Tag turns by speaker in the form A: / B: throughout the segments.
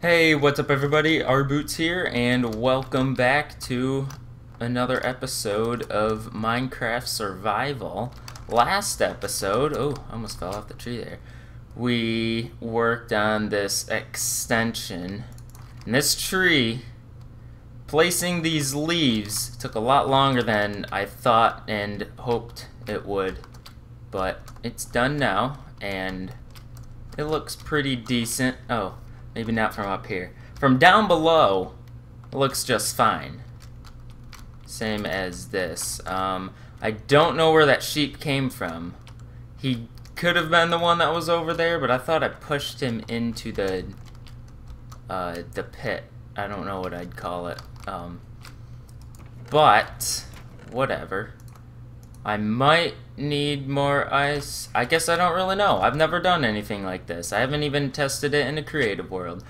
A: Hey, what's up everybody? R Boots here, and welcome back to another episode of Minecraft Survival. Last episode, I almost fell off the tree there. We worked on this extension. And this tree, placing these leaves took a lot longer than I thought and hoped it would. But it's done now, and it looks pretty decent. Oh, maybe not from up here. From down below, it looks just fine. Same as this. I don't know where that sheep came from. He could have been the one that was over there, but I thought I pushed him into the pit. I don't know what I'd call it. But whatever. I might need more ice. I guess I don't really know. I've never done anything like this. I haven't even tested it in the creative world.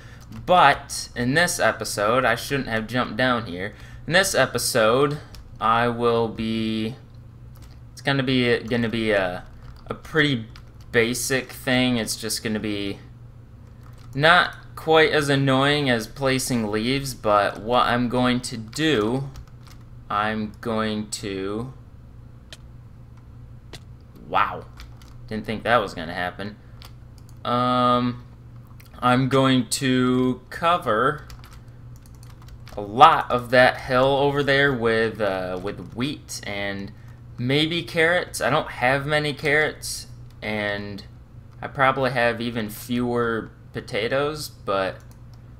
A: But in this episode, I shouldn't have jumped down here. In this episode, I will be... It's gonna be a pretty basic thing. It's just gonna be not quite as annoying as placing leaves, but what I'm going to do, I'm going to... Wow. Didn't think that was gonna happen. I'm going to cover a lot of that hill over there with wheat and maybe carrots. I don't have many carrots, and I probably have even fewer potatoes, but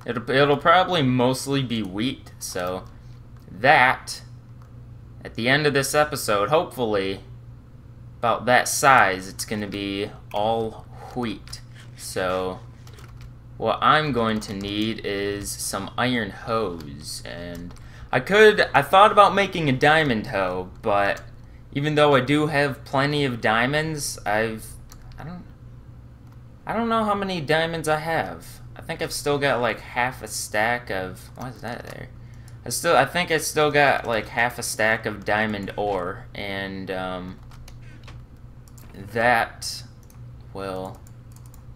A: it'll probably mostly be wheat. So that at the end of this episode, hopefully about that size, it's going to be all wheat. So what I'm going to need is some iron hose, and I thought about making a diamond hoe, but even though I do have plenty of diamonds, I don't know how many diamonds I have. I think I've still got like half a stack of... Why is that there? I think I still got like half a stack of diamond ore, and that will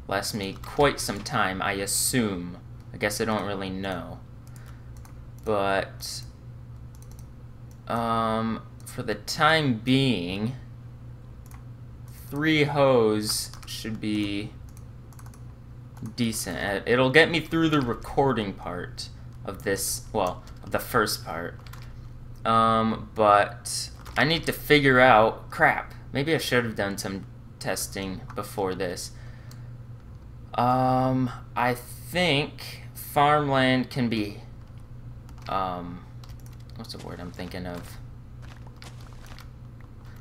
A: last me quite some time, I assume. I guess I don't really know. But for the time being, 3 hoes should be decent. It'll get me through the recording part of this, well, of the first part. But I need to figure out... Crap. Maybe I should have done some testing before this. I think farmland can be, what's the word I'm thinking of?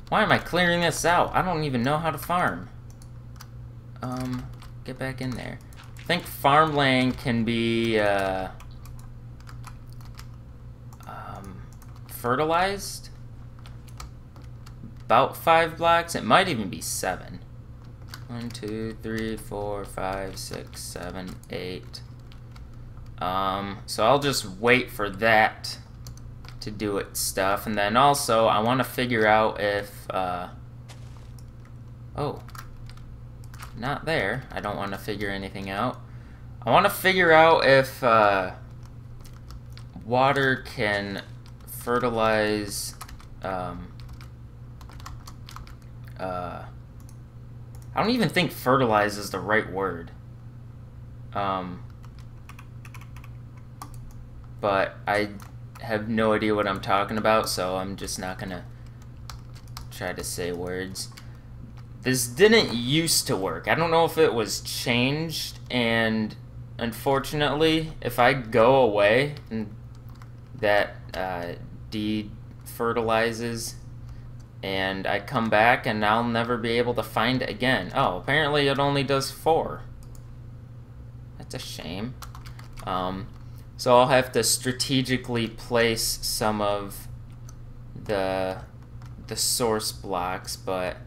A: Why am I clearing this out? I don't even know how to farm. Get back in there. I think farmland can be, fertilized? About 5 blocks. It might even be 7. 1, 2, 3, 4, 5, 6, 7, 8. So I'll just wait for that to do its stuff, and then also I want to figure out if oh, not there. I don't want to figure anything out. I want to figure out if water can fertilize I don't even think fertilize is the right word. But I have no idea what I'm talking about, so I'm just not gonna try to say words. This didn't used to work. I don't know if it was changed, and unfortunately, if I go away and that defertilizes, and I come back and I'll never be able to find it again. Oh, apparently it only does 4. That's a shame. So I'll have to strategically place some of the source blocks, but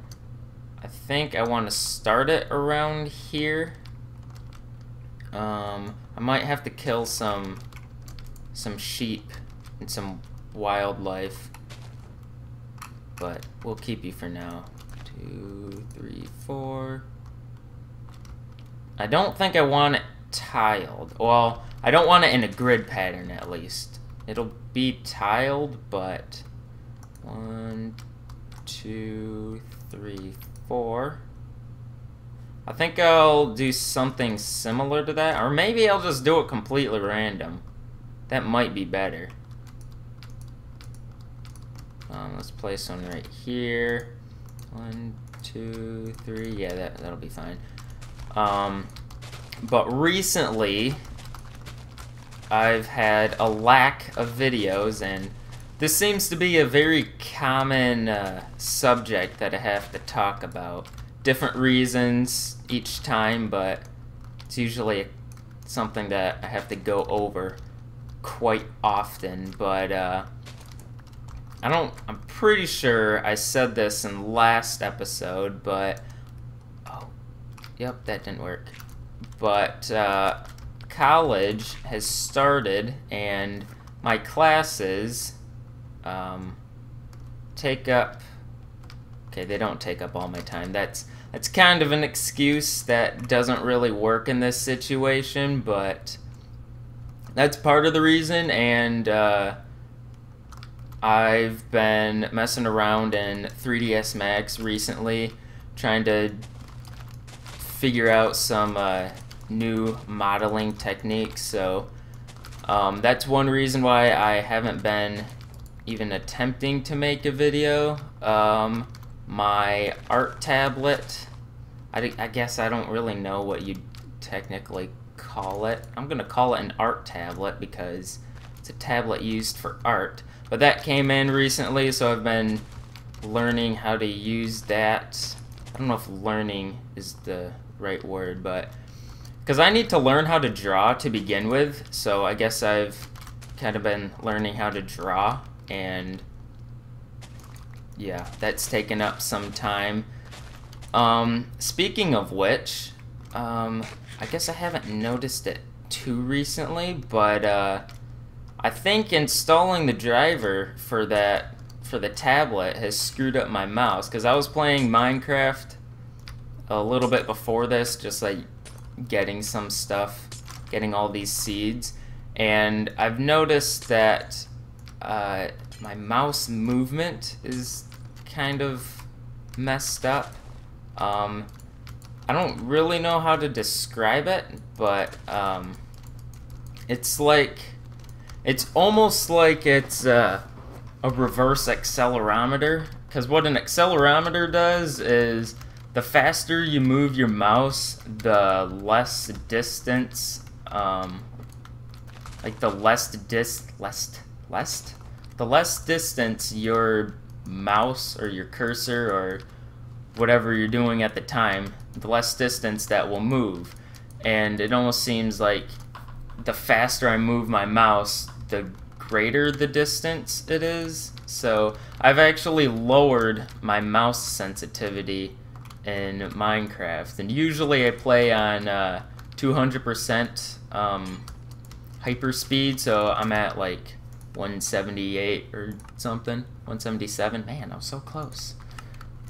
A: I think I want to start it around here. I might have to kill some sheep and some wildlife, but we'll keep you for now. 2, 3, 4. I don't think I want tiled. Well, I don't want it in a grid pattern, at least. It'll be tiled, but 1, 2, 3, 4. I think I'll do something similar to that, or maybe I'll just do it completely random. That might be better. Let's place one right here. 1, 2, 3. Yeah, that'll be fine. But recently, I've had a lack of videos, and this seems to be a very common subject that I have to talk about. Different reasons each time, but it's usually something that I have to go over quite often. But I'm pretty sure I said this in last episode, but oh, yep, that didn't work. But college has started, and my classes take up. Okay, they don't take up all my time. That's kind of an excuse that doesn't really work in this situation, but that's part of the reason. And I've been messing around in 3ds Max recently, trying to figure out some new modeling techniques. So that's one reason why I haven't been even attempting to make a video. My art tablet, I guess I don't really know what you'd technically call it. I'm gonna call it an art tablet because it's a tablet used for art. But that came in recently, so I've been learning how to use that. I don't know if learning is the right word, but because I need to learn how to draw to begin with, so I guess I've kind of been learning how to draw, and yeah, that's taken up some time. Speaking of which, I guess I haven't noticed it too recently, but I think installing the driver for the tablet has screwed up my mouse, because I was playing Minecraft a little bit before this, just like getting some stuff, getting all these seeds, and I've noticed that my mouse movement is kind of messed up. I don't really know how to describe it, but it's almost like it's a reverse accelerometer, because what an accelerometer does is the faster you move your mouse, the less distance, like the less distance your mouse or your cursor or whatever you're doing at the time, the less distance that will move. And it almost seems like the faster I move my mouse, the greater the distance it is. So I've actually lowered my mouse sensitivity in Minecraft, and usually I play on 200% hyperspeed, so I'm at like 178 or something, 177. Man, I was so close.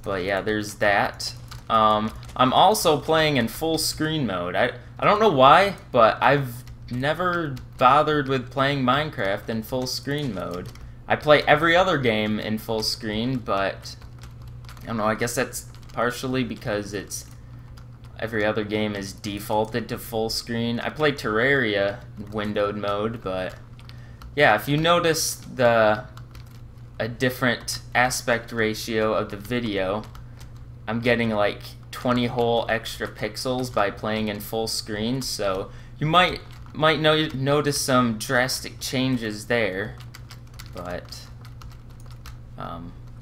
A: But yeah, there's that. I'm also playing in full screen mode. I don't know why, but I've never bothered with playing Minecraft in full screen mode. I play every other game in full screen, but I don't know, I guess that's partially because every other game is defaulted to full screen. I play Terraria in windowed mode, but yeah, if you notice a different aspect ratio of the video, I'm getting like 20 whole extra pixels by playing in full screen, so you might notice some drastic changes there, but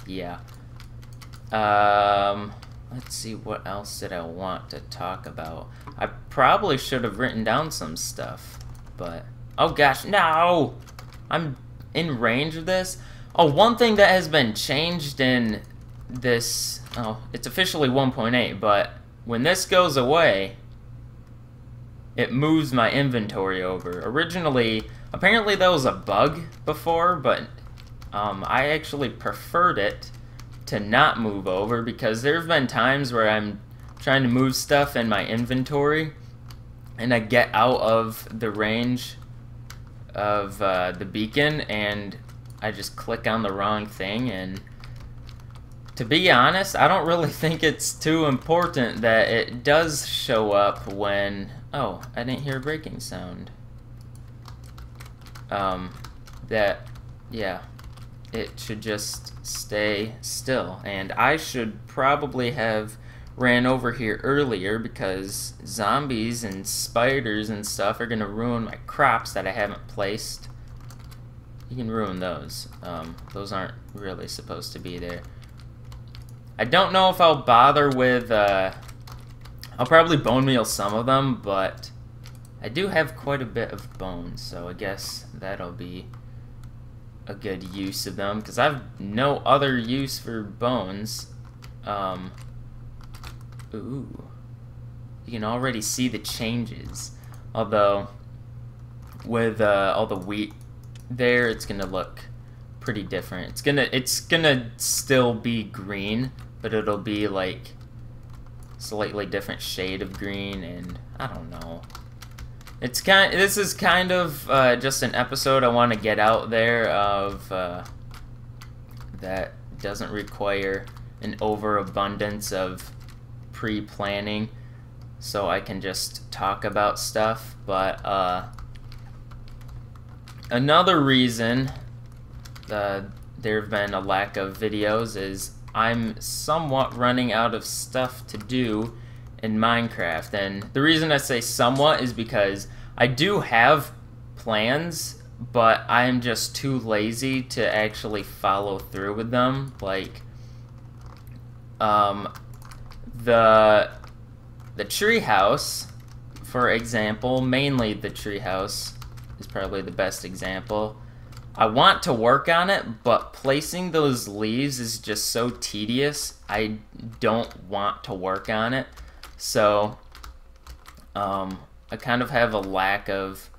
A: yeah. Let's see, what else did I want to talk about? I probably should have written down some stuff, but oh gosh, no! I'm in range of this. Oh, one thing that has been changed in this, oh, it's officially 1.8, but when this goes away, it moves my inventory over. Originally, apparently that was a bug before, but I actually preferred it to not move over, because there have been times where I'm trying to move stuff in my inventory and I get out of the range of the beacon, and I just click on the wrong thing. And to be honest, I don't really think it's too important that it does show up when... Oh, I didn't hear a breaking sound. Yeah, it should just stay still. And I should probably have ran over here earlier, because zombies and spiders and stuff are gonna ruin my crops that I haven't placed. You can ruin those. Those aren't really supposed to be there. I don't know if I'll bother with, I'll probably bone meal some of them, but I do have quite a bit of bones, so I guess that'll be a good use of them, because I have no other use for bones. Ooh. You can already see the changes. Although, with all the wheat there, it's gonna look pretty different. It's gonna still be green, but it'll be like slightly different shade of green, and I don't know. This is kind of just an episode I want to get out there of that doesn't require an overabundance of pre-planning, so I can just talk about stuff. But another reason there have been a lack of videos is I'm somewhat running out of stuff to do in Minecraft. And the reason I say somewhat is because I do have plans, but I'm just too lazy to actually follow through with them. Like, the treehouse, for example, mainly the treehouse is probably the best example. I want to work on it, but placing those leaves is just so tedious. I don't want to work on it. So, I kind of have a lack of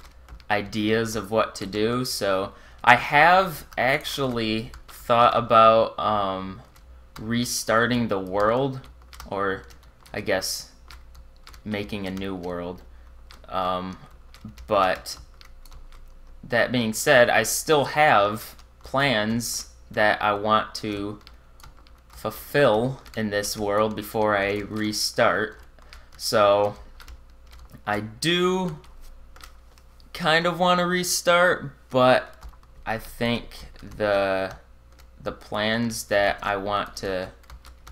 A: ideas of what to do. So, I have actually thought about restarting the world, or I guess making a new world. But that being said, I still have plans that I want to fulfill in this world before I restart. So I do kind of want to restart, but I think the plans that I want to,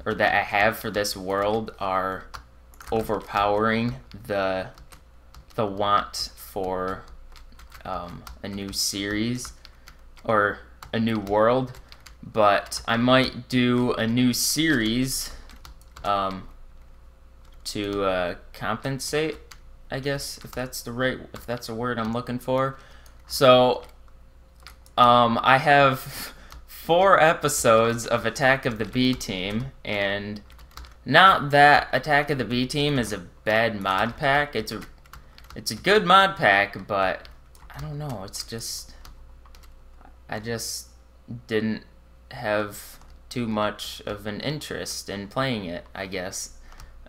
A: or that I have for this world, are overpowering the want for a new series or a new world. But I might do a new series to compensate, I guess, if that's a word I'm looking for. So I have 4 episodes of Attack of the B-Team, and not that Attack of the B-Team is a bad mod pack. It's a good mod pack, but I don't know, it's just, I just didn't have too much of an interest in playing it, I guess,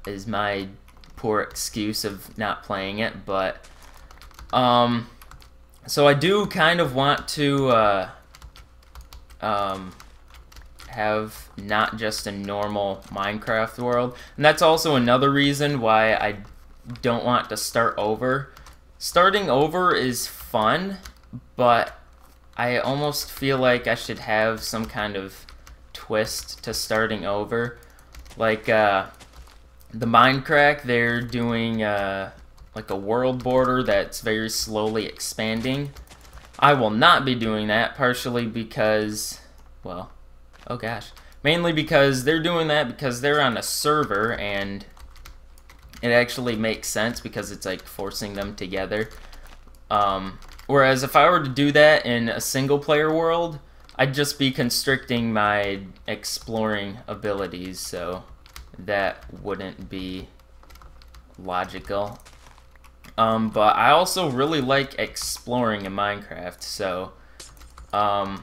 A: is my poor excuse of not playing it. But so I do kind of want to have not just a normal Minecraft world, and that's also another reason why I don't want to start over. Starting over is fun, but I almost feel like I should have some kind of twist to starting over. Like the Minecraft, they're doing like a world border that's very slowly expanding. I will not be doing that, partially because, well, oh gosh, mainly because they're doing that because they're on a server, and it actually makes sense because it's like forcing them together. Whereas if I were to do that in a single player world, I'd just be constricting my exploring abilities, so that wouldn't be logical. But I also really like exploring in Minecraft, so I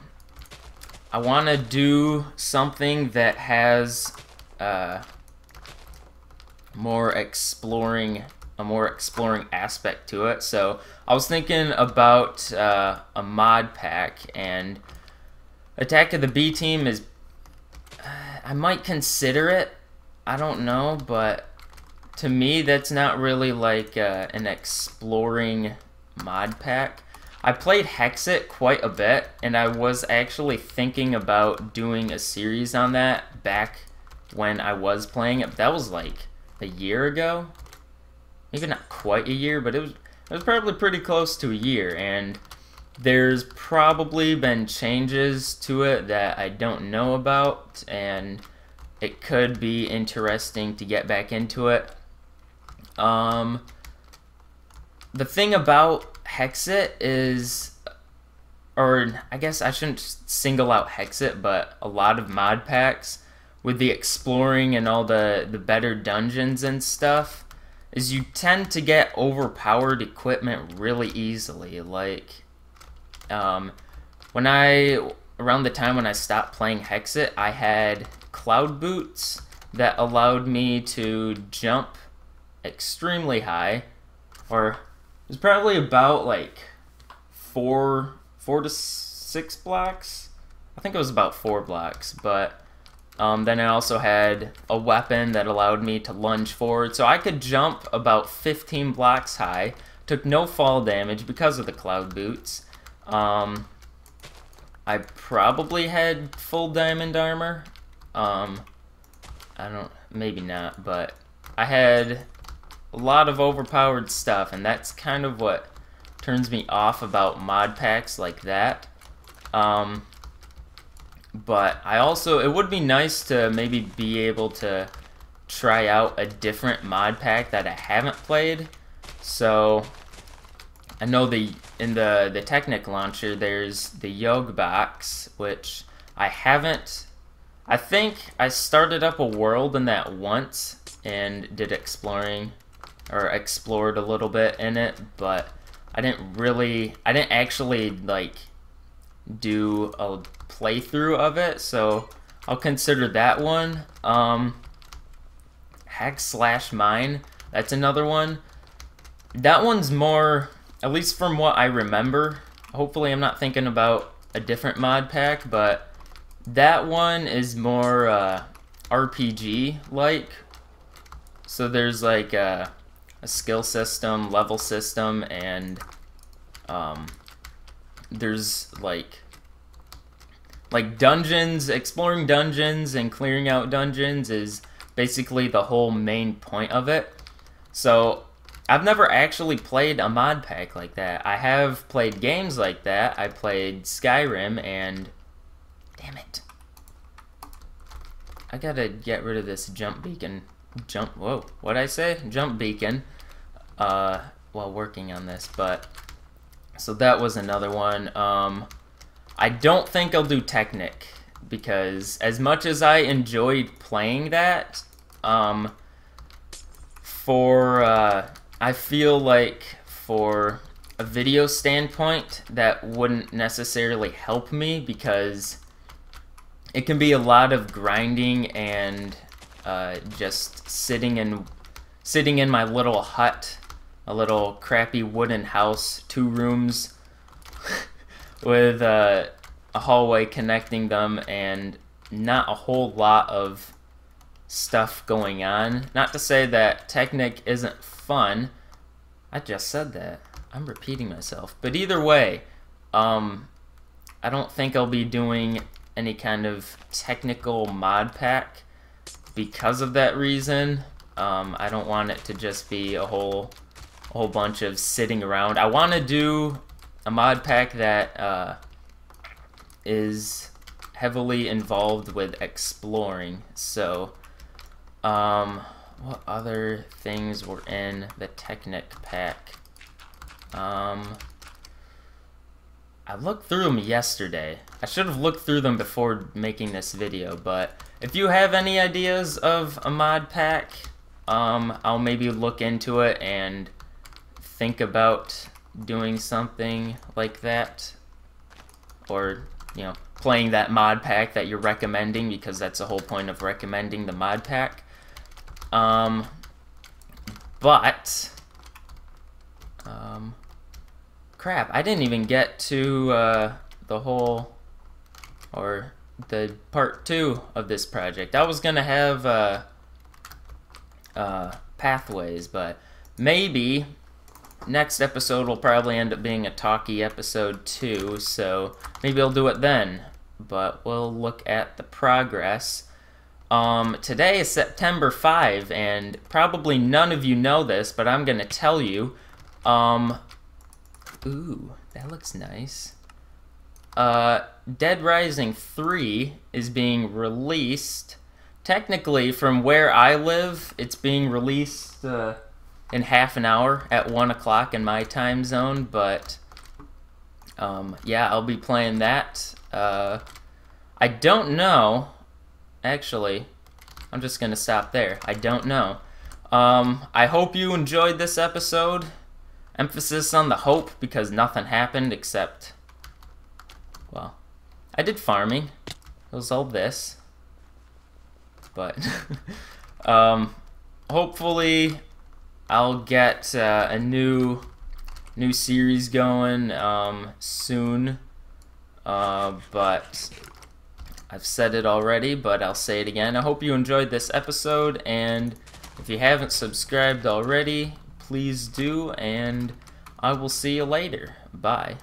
A: want to do something that has more exploring a more exploring aspect to it. So I was thinking about a mod pack, and Attack of the B Team is, I might consider it, I don't know, but to me that's not really like an exploring mod pack. I played Hexxit quite a bit, and I was actually thinking about doing a series on that back when I was playing it. That was like a year ago, maybe not quite a year, but it was probably pretty close to a year, and there's probably been changes to it that I don't know about, and it could be interesting to get back into it. The thing about Hexxit is, or I guess I shouldn't single out Hexxit, but a lot of mod packs with the exploring and all the better dungeons and stuff, is you tend to get overpowered equipment really easily. Like, around the time when I stopped playing Hexxit, I had cloud boots that allowed me to jump extremely high, or it was probably about like four to 6 blocks. I think it was about 4 blocks, but then I also had a weapon that allowed me to lunge forward, so I could jump about 15 blocks high, took no fall damage because of the cloud boots. I probably had full diamond armor. Maybe not, but I had a lot of overpowered stuff, and that's kind of what turns me off about mod packs like that. But I also, it would be nice to maybe be able to try out a different mod pack that I haven't played. So I know in the Technic launcher there's the Yogg box, which I haven't. I think I started up a world in that once and did exploring, or explored a little bit in it, but I didn't actually like do a playthrough of it, so I'll consider that one. Hack/Mine, that's another one. That one's more, at least from what I remember, hopefully I'm not thinking about a different mod pack, but that one is more RPG-like. So there's like a skill system, level system, and there's like dungeons. Exploring dungeons and clearing out dungeons is basically the whole main point of it. So I've never actually played a mod pack like that. I have played games like that. I played Skyrim, and damn it, I gotta get rid of this jump beacon. Whoa, what'd I say? Jump beacon, while working on this. But so that was another one. I don't think I'll do Technic, because as much as I enjoyed playing that, I feel like for a video standpoint that wouldn't necessarily help me, because it can be a lot of grinding and just sitting in my little hut, a little crappy wooden house, 2 rooms with a hallway connecting them, and not a whole lot of stuff going on. Not to say that Technic isn't fun. I just said that. I'm repeating myself. But either way, I don't think I'll be doing any kind of technical mod pack because of that reason. I don't want it to just be a whole bunch of sitting around. I want to do a mod pack that is heavily involved with exploring. So, what other things were in the Technic pack? I looked through them yesterday. I should have looked through them before making this video, but if you have any ideas of a mod pack, I'll maybe look into it and think about doing something like that, or playing that mod pack that you're recommending, because that's the whole point of recommending the mod pack. But crap, I didn't even get to the whole, or the part 2 of this project. I was gonna have pathways, but maybe next episode will probably end up being a talkie episode too, so maybe I'll do it then. But we'll look at the progress. Today is September 5, and probably none of you know this, but I'm gonna tell you. Ooh, that looks nice. Dead Rising 3 is being released. Technically, from where I live, it's being released in half an hour at 1 o'clock in my time zone, but yeah, I'll be playing that. I don't know. Actually, I'm just gonna stop there. I don't know. I hope you enjoyed this episode. Emphasis on the hope, because nothing happened except, well, I did farming. It was all this. But hopefully I'll get a new series going soon. But I've said it already, but I'll say it again. I hope you enjoyed this episode, and if you haven't subscribed already, please do, and I will see you later. Bye.